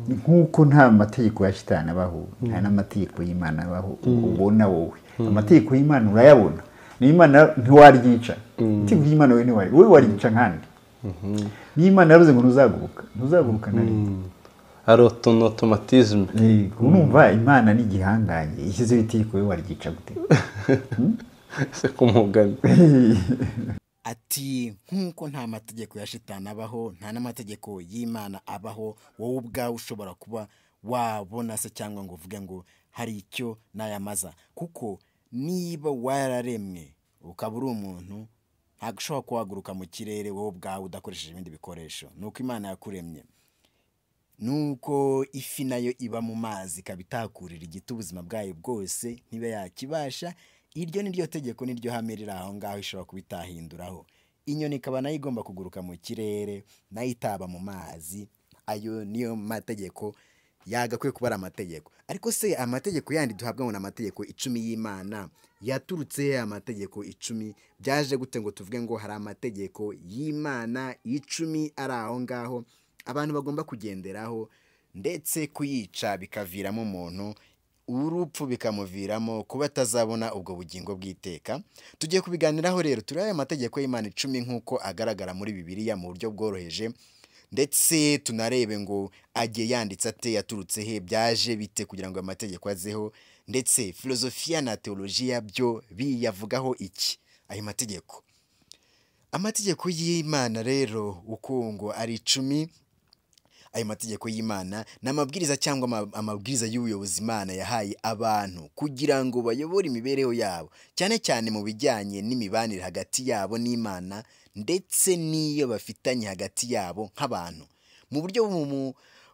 nk'uko nta mategeko ya shitani abaho nta n'amategeko y'Imana abaho ubona wowe amategeko y'Imana urayabona n'Imana ntiwaryica itegeko y'Imana wowe waryica nkandi n'Imana yaruze ngo ntuzaguruka nari ari automatisme urumva Imana ni gihanganye ishyizeho itegeko wowe waryica gute se kumugana ati nk'uko nta mategeko ya shitani abaho nta n'amategeko y'Imana abaho wowe ubwawe ushobora kuba wabona se cyangwa ngo uvuge ngo hari icyo nayamaza kuko niba wararemwe ukaba uri umuntu ntabwo ushobora kuhaguruka mu kirere wowe ubwawe udakoresheje ibindi bikoresho nuko Imana yakuremye nuko ifi nayo iba mu mazi ikaba itakurira igiti ubuzima bwayo bwose ntibe yakibasha iryo ni ryo tegeko ni ryo hame riri aho ngaho ishobora kuba itahinduraho inyoni ikaba nayo igomba kuguruka mu kirere nayo itaba mu mazi ayo niyo mategeko yagakwiye kuba ari amategeko ariko se amategeko yandi duhabwa ngo amategeko 10 y'Imana yaturutse amategeko 10 byaje gute ngo tuvuge ngo hari amategeko y'Imana 10 ari aho ngaho abantu bagomba kugenderaho ndetse kuyica bikaviramo umuntu urupfu bikamuviramo kuba atazabona ubwo bugingo bw'iteka tugiye kubiganiraho rero turi aya mategeko y'Imana 10 nkuko agaragara muri Bibiliya mu buryo bworoheje ndetse tunarebe ngo agiye yanditse ate yaturutse he byaje bite kugira ngo amategeko azeho ndetse filosofia na teologia byo biyavugaho iki ayo amategeko y'Imana rero uko ngo ari 10 ayo mategeko y'Imana n'amabwiriza cyangwa amabwiriza y'ubuyobozi Imana yahaye abantu kugira ngo bayobore imibereho yabo cyane cyane mu bijyanye n'imibanire hagati yabo n'Imana ndetse niyo bafitanye hagati yabo nk'abantu mu buryo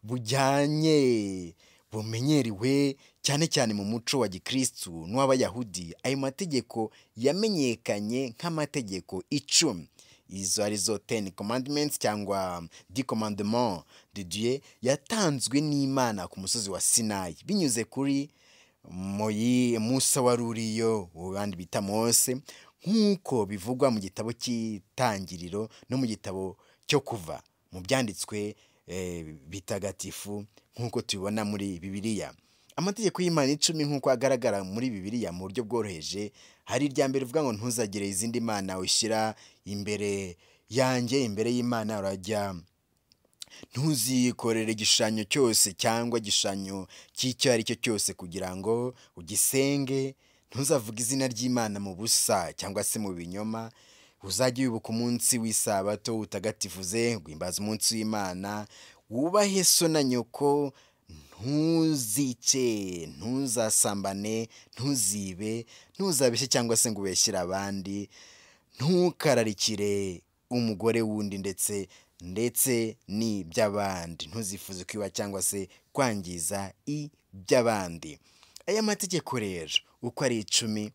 bujyanye bumenyerewe cyane cyane mu muco wa Gikristo n'w'Abayahudi ayo mategeko yamenyekanye nk'amategeko 10 izo arizo 10 commandments cyangwa 10 commandements de Dieu yatanzwe n'Imana ku musozi wa Sinai binyuze kuri Musa waruriyo ubandi bita Mose nk'uko bivugwa mu gitabo cy'Itangiriro no mu gitabo cyo Kuva mu byanditswe bitagatifu nk'uko tubibona muri Bibiliya amategeko y'Imana 10 nk'uko agaragara muri Bibiliya mu buryo bworoheje hari irya mbere uvuga ngo ntuzagire izindi mana ushyira imbere yanjye imbere y'Imana urajya ntuzikorere igishushanyo cyose cyangwa igishushanyo cy'icyo ari cyo cyose kugira ngo ugisenge ntuzavuga izina ry'Imana mu busa cyangwa se mu binyoma uzajye wibuka umunsi w'isabato utagatifuze guhimbaza umunsi w'Imana wubahe so na nyoko ntuzice ntuzasambane ntuzibe ntuzabeshye cyangwa se ngo ubeshyire abandi ntukararikire umugore wundi ndetse ni by'abandi ntuzifuze kwiba cyangwa se kwangiza iby'abandi aya mategeko rero uko ari 10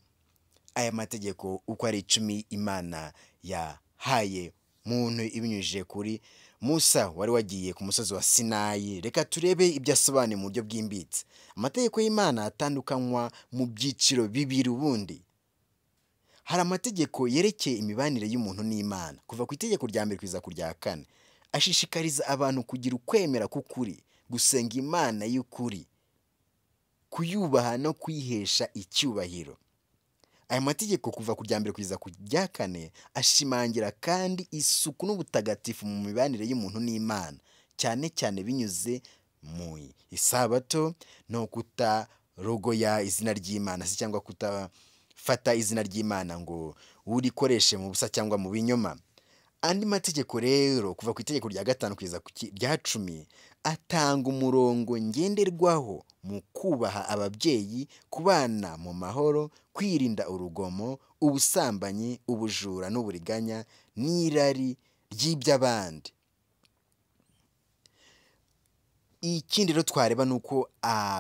aya mategeko uko ari 10 Imana yahaye muntu ibinyujije kuri Musa wari wagiye ku musozi wa Sinai reka turebe ibyo asobanuye mu buryo bwimbitse amategeko y'Imana atandukanywa mu byiciro bibiri ubundi hari amategeko yerekeye imibanire y'umuntu n'Imana kuva ku itegeko rya mbere kugeza ku rya 4 ashishikariza abantu kugira ukwemera k'ukuri gusenga Imana y'ukuri kuyubaha no kwihesha icyubahiro aya mategeko kuva ku rya mbere kugeza ku rya 4 ashimangira kandi isuku n'ubutagatifu mu mibanire y'umuntu n'Imana cyane cyane binyuze mu isabato no kutarogoya izina ry'Imana se cyangwa kutafata izina ry'Imana ngo urikoreshe mu busa cyangwa mu binyoma andi mategeko rero kuva ku itegeko rya 5 kugeza ku rya 10 atanga umurongo ngenderwaho mu kubaha ababyeyi kubana mu mahoro kwirinda urugomo ubusambanyi ubujura n'uburiganya n'irari ry'iby'abandi ikindi rero twareba nuko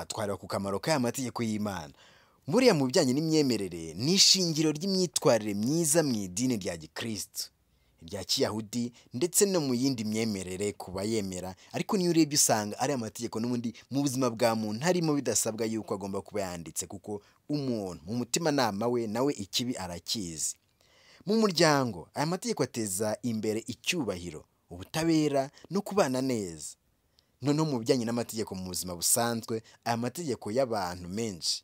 twareba ku kamaro k'aya mategeko y'Imana buriya mu bijyanye n'imyemerere n'ishingiro ry'imyitwarire myiza mu idini rya Gikristo rya Kiyahudi ndetse no mu yindi myemerere kuba yemera ariko niyo urebye usanga ari amategeko n'ubundi mu buzima bwa muntu harimo bidasabwa yuko agomba kuba yanditse kuko umuntu mu mutima nama we nawe ikibi arakizi mu muryango aya mategeko ateza imbere icyubahiro ubutabera no kubana neza noneho mu bijyanye n'amategeko mu buzima busanzwe, aya mategeko y'abantu menshi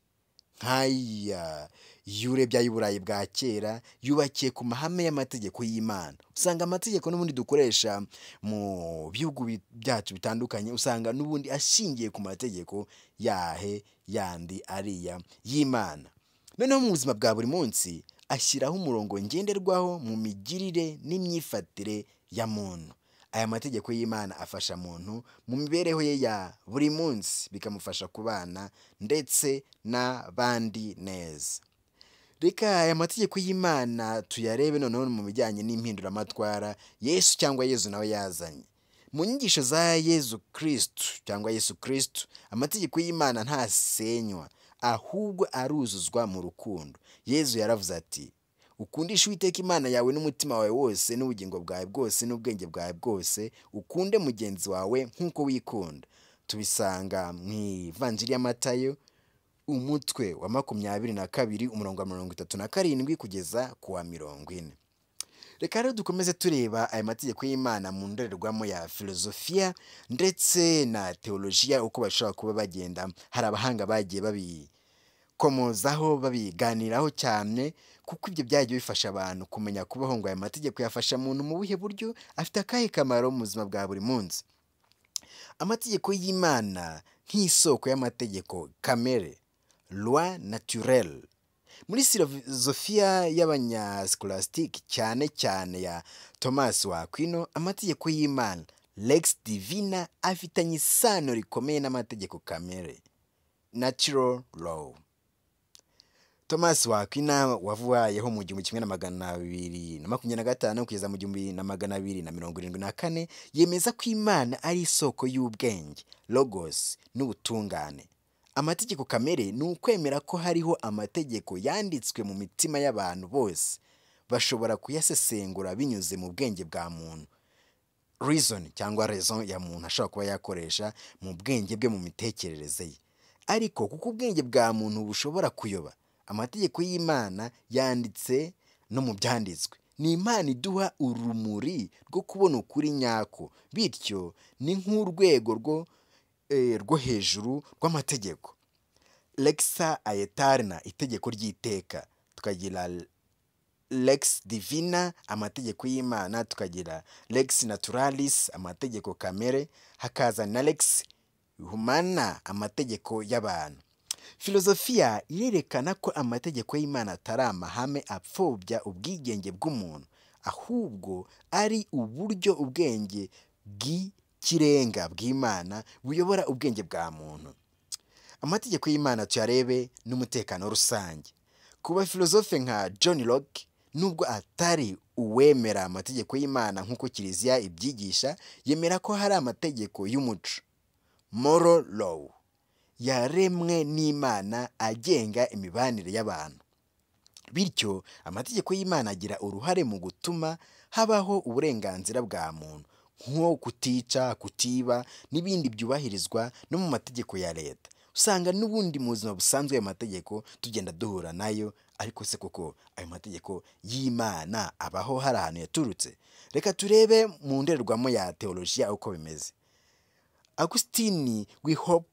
nk'aya iyo urebye ay'uburayi bwa kera yubakiye ku mahame y'amategeko y'Imana. Usanga amategeko n'ubundi dukoresha mu bihugu byacu bitandukanye, usanga n'ubundi ashingiye ku mategeko yahe yandi ariya y'Imana. Noneho mu buzima bwa buri munsi ashyiraho umurongo ngenderwaho mu migirire n'imyifatire ya muntu. Aya mategeko y'Imana afasha muntu mu mibereho ye ya buri munsi, bikamufasha kubana ndetse n'abandi neza. Reka aya mategeko y'Imana tuyarebe noneho mu bijyanye n'impinduramatwara Yesu cyangwa Yezu nawe yazanye. Mu nyigisho za Yezu Kristo cyangwa Yesu Kristo, amategeko y'Imana ntasenywa, ahubwo aruzuzwa mu rukundo. Yezu yaravuze ati, ukundishe Uwiteka Imana yawe n'umutima wawe wose n'ubugingo bwawe bwose n'ubwenge bwawe bwose, ukunde mugenzi wawe nk'uko wikunda. Tubisanga mu Ivanjiri ya Matayo umutwe wa 22 umurongo wa 37 kugeza ku wa 40. Reka rero dukomeze tureba aya mategeko y'Imana mu ndorerwamo ya filozofiya ndetse na teolojiya, uko bashobora kuba bagenda. Hari abahanga bagiye babikomozaho babiganiraho cyane, kuko ibyo byagiye bifasha abantu kumenya kubaho ngo aya mategeko yafasha muntu mu buhe buryo, afite akahe kamaro mu buzima bwa buri munsi. Amategeko y'Imana nk'isoko y'amategeko kamere, loi naturelle. Muri filozofiya y'abanyascolastique cyane cyane ya Thomas wa Aquino, amategeko y'Imana lex divina afitanye isano rikomeye n'amategeko kamere, natural law. Thomas wa Aquino wavuyeho mu 1225 kugeza mu 1274 yemeza ko Imana ari isoko y'ubwenge, logos n'ubutungane. Amategeko kamere ni ukwemera ko hariho amategeko yanditswe mu mitima y'abantu bose, bashobora kuyasesengura binyuze mu bwenge bwa muntu, reason cyangwa raison ya muntu ashobora kuba yakoresha mu bwenge bwe mu mitekerereze ye. Ariko kuko ubwenge bwa muntu bushobora kuyoba, amategeko y'Imana yanditse no mu byanditswe. Ni Imana iduha urumuri rwo kubona ukuri nyako, bityo ni nk'urwego rwo hejuru rw'amategeko. Lexa aeterna, itegeko ry'iteka. Tukagira lex divina, amategeko y'Imana. Tukagira lex naturalis, amategeko kamere. Hakaza na lex humana, amategeko y'abantu. Filozofiya irerekana ko amategeko y'Imana atari amahame apfobya ubwigenge bw'umuntu, ahubwo ari uburyo ubwenge bw'ikirenga bw'Imana buyobora ubwenge bwa muntu. Amategeko y'Imana tuyarebe n'umutekano rusange. Kuba filozofe nka John Locke, nubwo atari uwemera amategeko y'Imana nk'uko Kiliziya ibyigisha, yemera ko hari amategeko y'umuco, moral law, yaremwe n'Imana agenga imibanire y'abantu. Bityo amategeko y'Imana agira uruhare mu gutuma habaho uburenganzira bwa muntu, nko kutica, kutiba n'ibindi byubahirizwa no mu mategeko ya leta. Usanga n'ubundi mu buzima busanzwe ayo mategeko tugenda duhura nayo, ariko se koko ayo mategeko y'Imana abaho hari ahantu yaturutse? Reka turebe mu ndorerwamo ya teolojiya uko bimeze. Augustine w'Hippo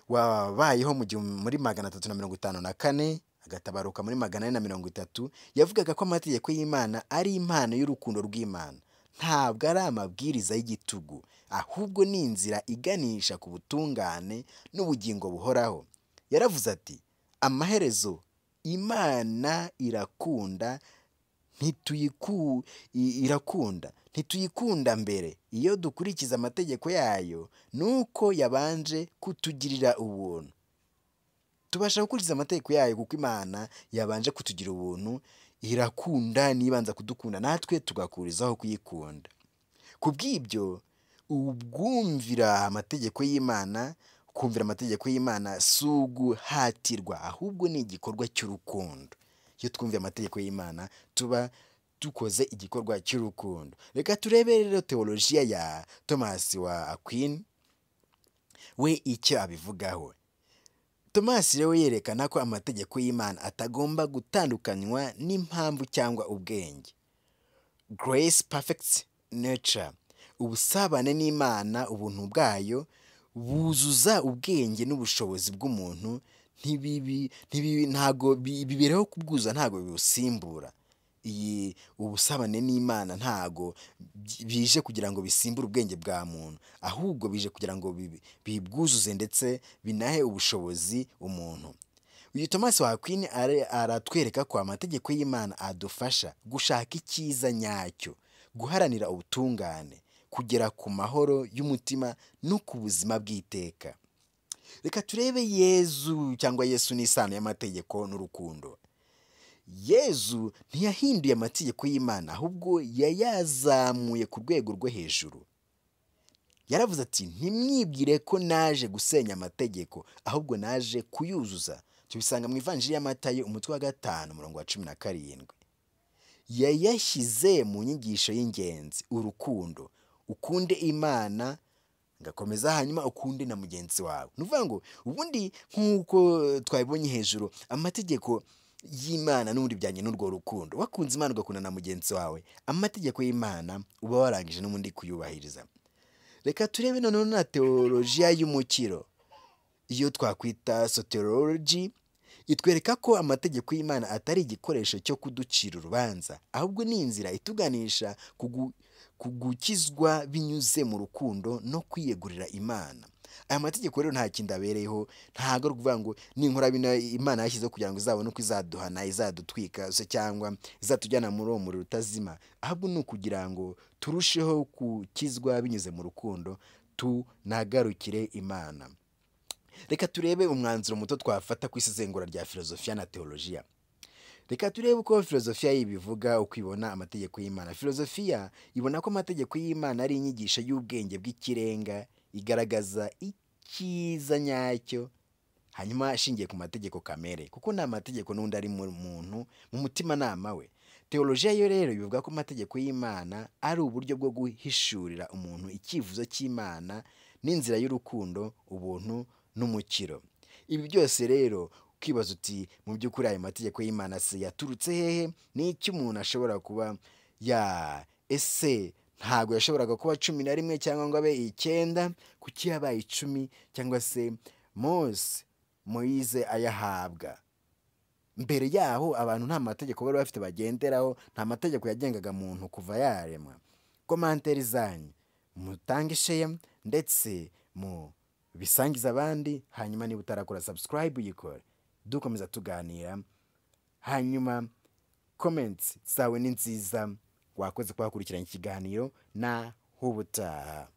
wabayeho muri 354 agatabaruka muri 430, yavugaga ko amategeko y'Imana ari impano y'urukundo rw'Imana, ntabwo ari amabwiriza y'igitugu, ahubwo ni inzira iganisha ku butungane n'ubugingo buhoraho. Yaravuze ati, amaherezo Imana irakunda, ntituyikunda mbere. Iyo dukurikiza amategeko yayo, nuko yabanje kutugirira ubuntu. Tubasha gukurikiza amategeko yayo kuko Imana yabanje kutugira ubuntu, irakunda, nibanza kudukunda, natwe tugakurizaho kuyikunda. Kubw'ibyo kumvira amategeko y'Imana si uguhatirwa, ahubwo ni igikorwa cy'urukundo. Iyo twumviye amategeko y'Imana tuba dukoze igikorwa cy'urukundo. Reka turebe rero teolojiya ya Thomas wa Aquino, we icyo abivugaho. Thomas rero yerekana ko amategeko y'Imana atagomba gutandukanywa n'impamvu cyangwa ubwenge. Grace perfects nature, ubusabane n'Imana, ubuntu bwayo buzuza ubwenge n'ubushobozi bw'umuntu, ntago bibereho kubwuzuza, ntago bibusimbura. Iyi ubusabane n'Imana ntago bije kugira ngo bisimbure ubwenge bwa muntu, ahubwo bije kugira ngo bibwuzuze ndetse binahe ubushobozi umuntu. Uyu Thomas wa Aquin aratwereka ko amategeko y'Imana adufasha gushaka icyiza nyacyo, guharanira ubutungane, kugera ku mahoro y'umutima no ku buzima bw'iteka. Reka turebe Yezu, cyangwa Yesu n'isano y'amategeko n'urukundo. Yezu ntiyahinduye amategeko y'Imana, ahubwo yayazamuye ku rwego rwo hejuru. Yaravuze ati, ntimwibwire ko naje gusenya amategeko, ahubwo naje kuyuzuza. Tubisanga mu Ivanjiri ya Matayo umutwe wa 5 umurongo wa 17. Yayashyize mu nyigisho y'ingenzi: urukundo, ukunde Imana, ngakomeza hanyuma ukunde na mugenzi wawe. Nuvuga ngo ubundi nk'uko twabibonye hejuru, amategeko y'Imana n'ubundi bijyanye n'urwo rukundo. Wakunze Imana ugakunda na mugenzi wawe, amategeko y'Imana uba warangije n'ubundi kuyubahiriza. Reka turebe noneho na teolojiya y'umukiro, iyo twakwita soteriology. Itwereka ko amategeko y'Imana atari igikoresho cyo kuducira urubanza, ahubwo ni inzira ituganisha ku gukizwa binyuze mu rukundo no kwiyegurira Imana. Aya mategeko rero nta kindi abereyeho, ntago ari ukuvuga ngo ninkora bino Imana yashyizeho kugira ngo izabone uko izaduhana, izadutwika se cyangwa izatujyana muri uwo muriro utazima, ahubwo ni ukugira ngo turusheho gukizwa binyuze mu rukundo, tunagarukire Imana. Reka turebe umwanzuro muto twafata ku isesengura rya filozofiya na teolojiya. Reka turebe uko filozofiya yibivuga, uko ibona amategeko y'Imana. Filozofiya ibona ko amategeko y'Imana ari inyigisho y'ubwenge bw'ikirenga, igaragaza icyiza nyacyo, hanyuma ashingiye ku mategeko kamere, kuko nta mategeko n'undi ari mu muntu mu mutima nama we. Teolojiya yo rero bivuga ko amategeko y'Imana ari uburyo bwo guhishurira umuntu icyifuzo cy'Imana n'inzira y'urukundo, ubuntu n'umukiro. Ibi byose rero ukibaza uti, mu by'ukuri ayo mategeko y'Imana se yaturutse hehe? N'icyo umuntu ashobora kuba ese ntabwo yashoboraga kuba 11 cyangwa ngo abe 9, kuki yabaye 10 cyangwa se Moise ayahabwa? Mbere yaho abantu nta mategeko bari bafite bagenderaho, nta mategeko yagengaga muntu kuva yaremwa. Komanteri zanyu mutange share ndetse mu bisangiza abandi, hanyuma niba utarakora subscribe uyikore, dukomeza tuganira. Hanyuma comments zawe ni nziza, wakoze kuhakurikirana ikiganiro na hubutaha.